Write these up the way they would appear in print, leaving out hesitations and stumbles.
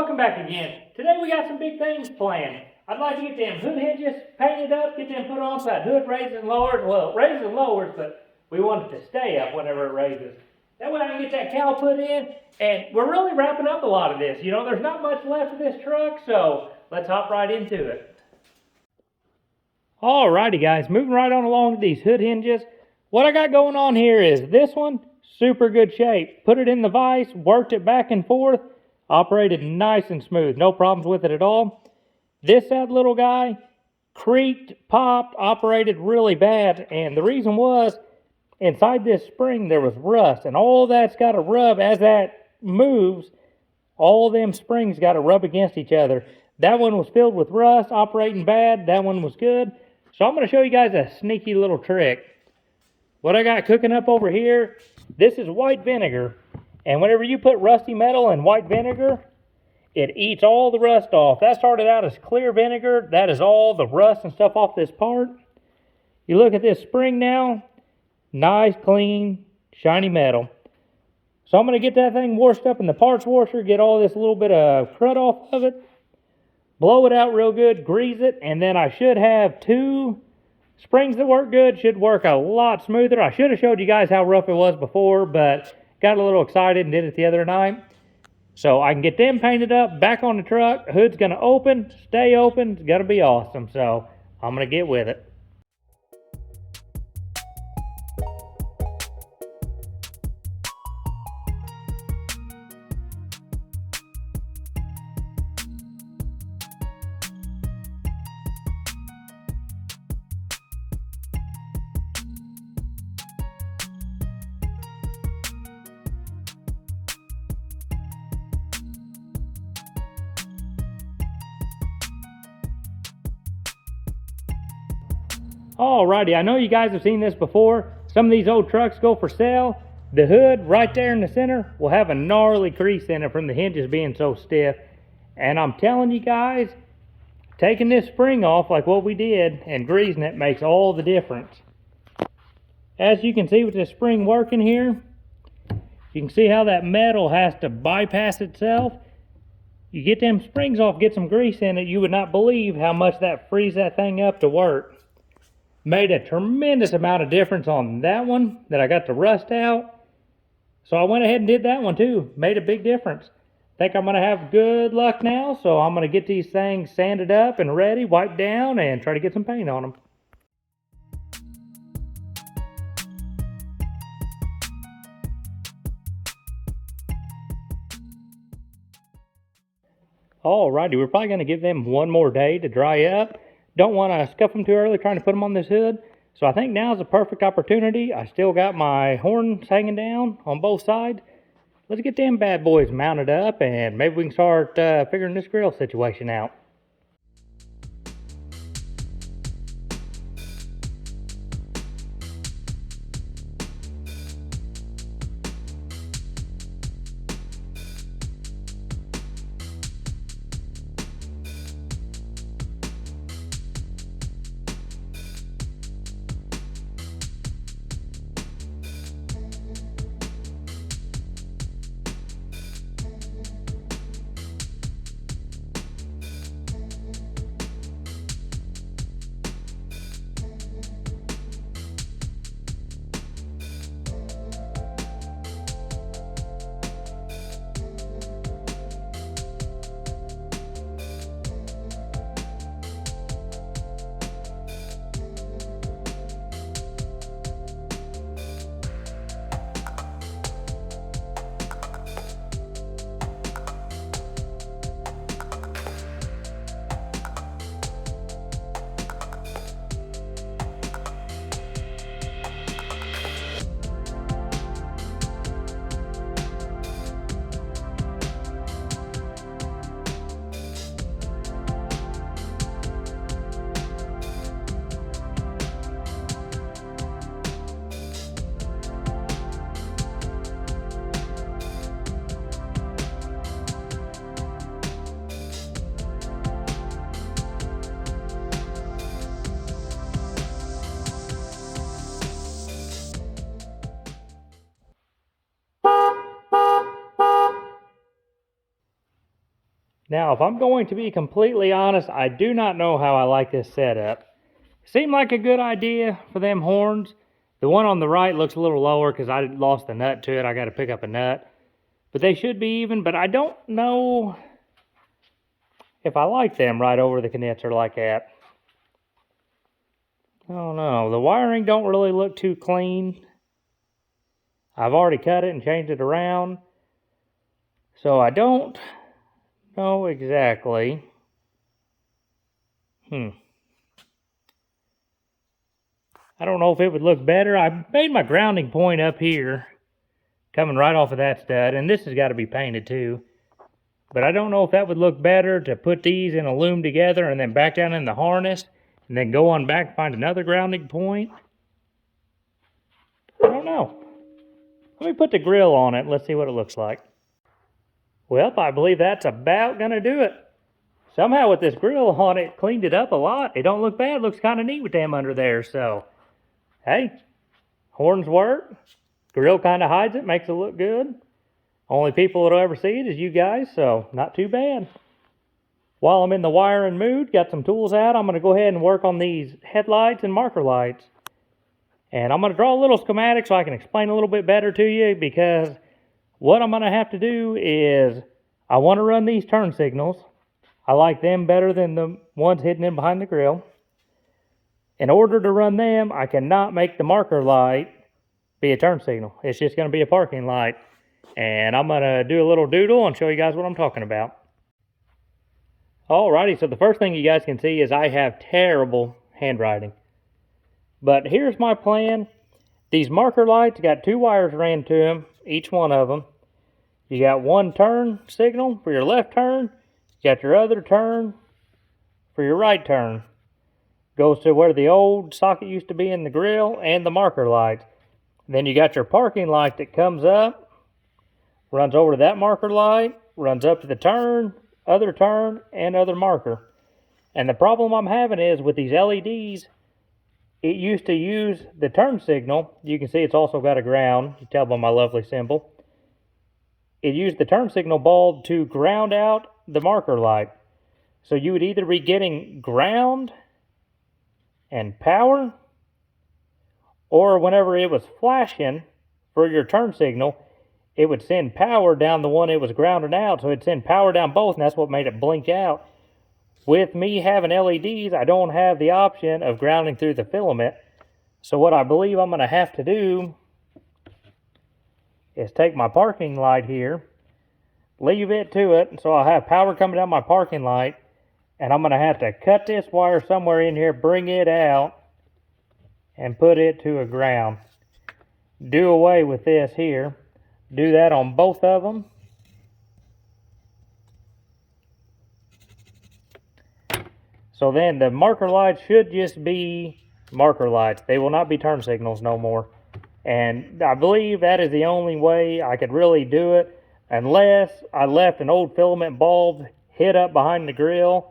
welcome back again. Today we got some big things planned. I'd like to get them hood hinges painted up, get them put on so that hood raises and lowers. Well, it raises and lowers, but we want it to stay up whenever it raises. That way I can get that cowl put in, and we're really wrapping up a lot of this. You know, there's not much left of this truck, so let's hop right into it. Alrighty guys, moving right on along with these hood hinges. What I got going on here is this one, super good shape. Put it in the vise, worked it back and forth, operated nice and smooth, no problems with it at all. That little guy creaked, popped, operated really bad, and the reason was inside this spring there was rust, and all that's got to rub as that moves. All them springs got to rub against each other. That one was filled with rust, operating bad. That one was good. So I'm going to show you guys a sneaky little trick. What I got cooking up over here, this is white vinegar. And whenever you put rusty metal in white vinegar, it eats all the rust off. That started out as clear vinegar. That is all the rust and stuff off this part. You look at this spring now, nice, clean, shiny metal. So I'm going to get that thing washed up in the parts washer, get all this little bit of crud off of it, blow it out real good, grease it, and then I should have two springs that work good, should work a lot smoother. I should have showed you guys how rough it was before, but got a little excited and did it the other night. So I can get them painted up, back on the truck. Hood's going to open, stay open. It's going to be awesome. So I'm going to get with it. Alrighty, I know you guys have seen this before. Some of these old trucks go for sale. The hood right there in the center will have a gnarly crease in it from the hinges being so stiff. And I'm telling you guys, taking this spring off like what we did and greasing it makes all the difference. As you can see with this spring working here, you can see how that metal has to bypass itself. You get them springs off, get some grease in it, you would not believe how much that frees that thing up to work. Made a tremendous amount of difference on that one that I got the rust out. So I went ahead and did that one too. Made a big difference. Think I'm going to have good luck now. So I'm going to get these things sanded up and ready, wiped down, and try to get some paint on them. Alrighty, we're probably going to give them one more day to dry up. Don't want to scuff them too early trying to put them on this hood. So I think now is a perfect opportunity. I still got my horns hanging down on both sides. Let's get them bad boys mounted up and maybe we can start figuring this grill situation out. Now, if I'm going to be completely honest, I do not know how I like this setup. Seemed like a good idea for them horns. The one on the right looks a little lower because I lost the nut to it. I got to pick up a nut. But they should be even, but I don't know if I like them right over the condenser like that. I don't know. The wiring don't really look too clean. I've already cut it and changed it around. So I don't know exactly. I don't know if it would look better. I made my grounding point up here, coming right off of that stud, and this has got to be painted too. But I don't know if that would look better to put these in a loom together and then back down in the harness and then go on back and find another grounding point. I don't know. Let me put the grill on it. Let's see what it looks like. Well, I believe that's about going to do it. Somehow with this grill on it, cleaned it up a lot. It don't look bad. It looks kind of neat with them under there. So, hey, horns work. Grill kind of hides it, makes it look good. Only people that'll ever see it is you guys, so not too bad. While I'm in the wiring mood, got some tools out. I'm going to go ahead and work on these headlights and marker lights. And I'm going to draw a little schematic so I can explain a little bit better to you, because what I'm going to have to do is I want to run these turn signals. I like them better than the ones hidden in behind the grill. In order to run them, I cannot make the marker light be a turn signal. It's just going to be a parking light. And I'm going to do a little doodle and show you guys what I'm talking about. Alrighty, so the first thing you guys can see is I have terrible handwriting. But here's my plan. These marker lights got 2 wires ran to them, each one of them. You got one turn signal for your left turn. You got your other turn for your right turn. Goes to where the old socket used to be in the grill and the marker lights. Then you got your parking light that comes up, runs over to that marker light, runs up to the turn, and other marker. And the problem I'm having is with these LEDs, it used to use the turn signal. You can see it's also got a ground. You can tell by my lovely symbol. It used the turn signal bulb to ground out the marker light. So you would either be getting ground and power, or whenever it was flashing for your turn signal, it would send power down the one it was grounding out. So it'd send power down both, and that's what made it blink out. With me having LEDs, I don't have the option of grounding through the filament. So what I believe I'm going to have to do is take my parking light here, leave it to it, so I'll have power coming down my parking light, and I'm going to have to cut this wire somewhere in here, bring it out, and put it to a ground. Do away with this here. Do that on both of them. So then the marker lights should just be marker lights. They will not be turn signals no more. And I believe that is the only way I could really do it, unless I left an old filament bulb hid up behind the grill.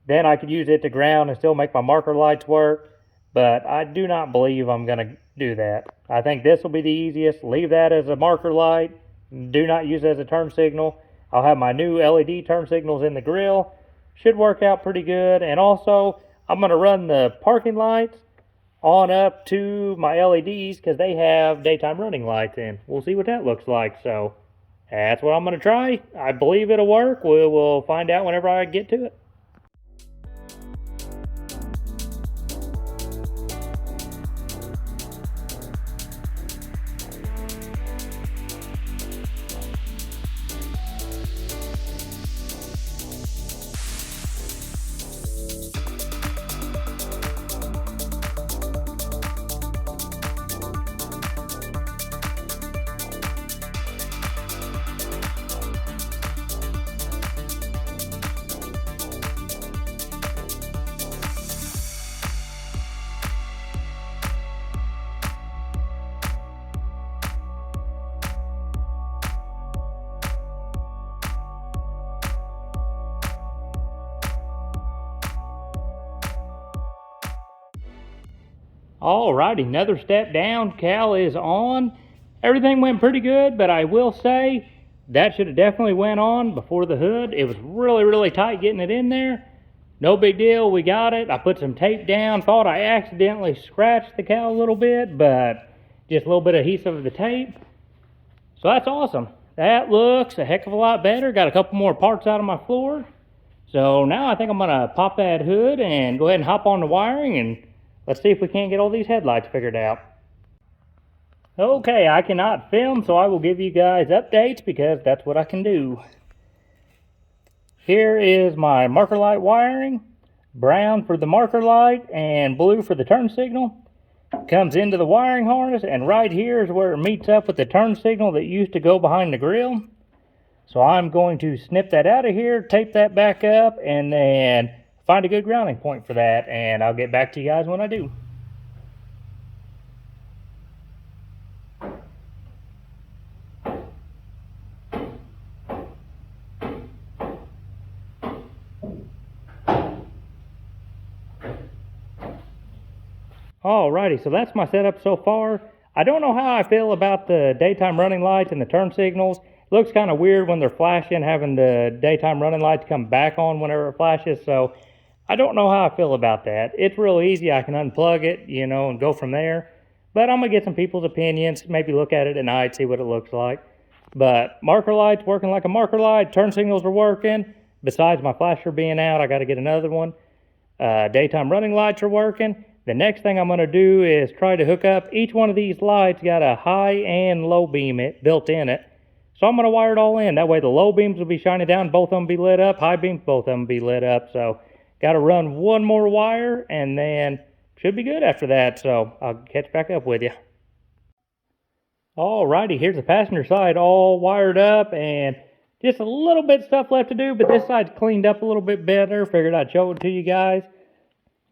Then I could use it to ground and still make my marker lights work. But I do not believe I'm going to do that. I think this will be the easiest. Leave that as a marker light. Do not use it as a turn signal. I'll have my new LED turn signals in the grill. Should work out pretty good. And also, I'm going to run the parking lights on up to my LEDs because they have daytime running lights in. We'll see what that looks like. So that's what I'm going to try. I believe it'll work. We'll find out whenever I get to it. Alright, another step down. Cal is on. Everything went pretty good, but I will say that should have definitely went on before the hood. It was really, really tight getting it in there. No big deal, we got it. I put some tape down, thought I accidentally scratched the cow a little bit, but just a little bit of adhesive of the tape. So that's awesome. That looks a heck of a lot better. Got a couple more parts out of my floor. So now I think I'm gonna pop that hood and go ahead and hop on the wiring, and let's see if we can't get all these headlights figured out. Okay, I cannot film, so I will give you guys updates because that's what I can do. Here is my marker light wiring. Brown for the marker light and blue for the turn signal. Comes into the wiring harness, and right here is where it meets up with the turn signal that used to go behind the grill. So I'm going to snip that out of here, tape that back up, and then find a good grounding point for that, and I'll get back to you guys when I do. Alrighty, so that's my setup so far. I don't know how I feel about the daytime running lights and the turn signals. It looks kind of weird when they're flashing, having the daytime running lights come back on whenever it flashes, so I don't know how I feel about that. It's real easy. I can unplug it, you know, and go from there. But I'm going to get some people's opinions, maybe look at it at night, see what it looks like. But marker lights working like a marker light, turn signals are working. Besides my flasher being out, I got to get another one. Daytime running lights are working. The next thing I'm going to do is try to hook up. Each one of these lights got a high and low beam built in it. So I'm going to wire it all in. That way the low beams will be shining down, both of them be lit up. High beams, both of them be lit up. So got to run one more wire, and then should be good after that. So I'll catch back up with you. Alrighty, here's the passenger side all wired up, and just a little bit stuff left to do, but this side's cleaned up a little bit better. Figured I'd show it to you guys.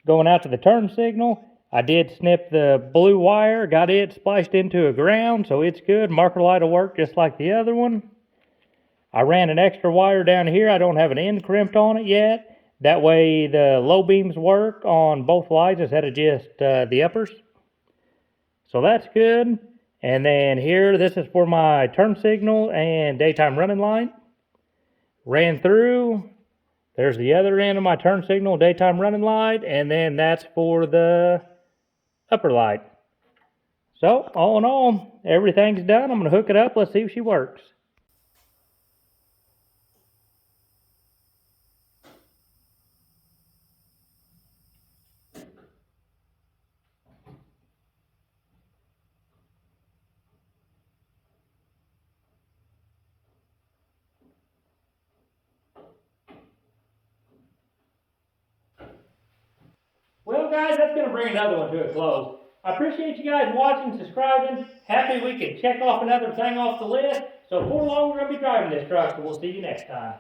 Going out to the turn signal, I did snip the blue wire, got it spliced into a ground, so it's good. Marker light will work just like the other one. I ran an extra wire down here. I don't have an end crimped on it yet. That way the low beams work on both lights instead of just the uppers. So that's good. And then here, this is for my turn signal and daytime running light. Ran through. There's the other end of my turn signal, daytime running light, and then that's for the upper light. So, all in all, everything's done. I'm going to hook it up. Let's see if she works. Well, guys, that's going to bring another one to a close. I appreciate you guys watching, subscribing. Happy we could check off another thing off the list. So before long, we're going to be driving this truck, so we'll see you next time.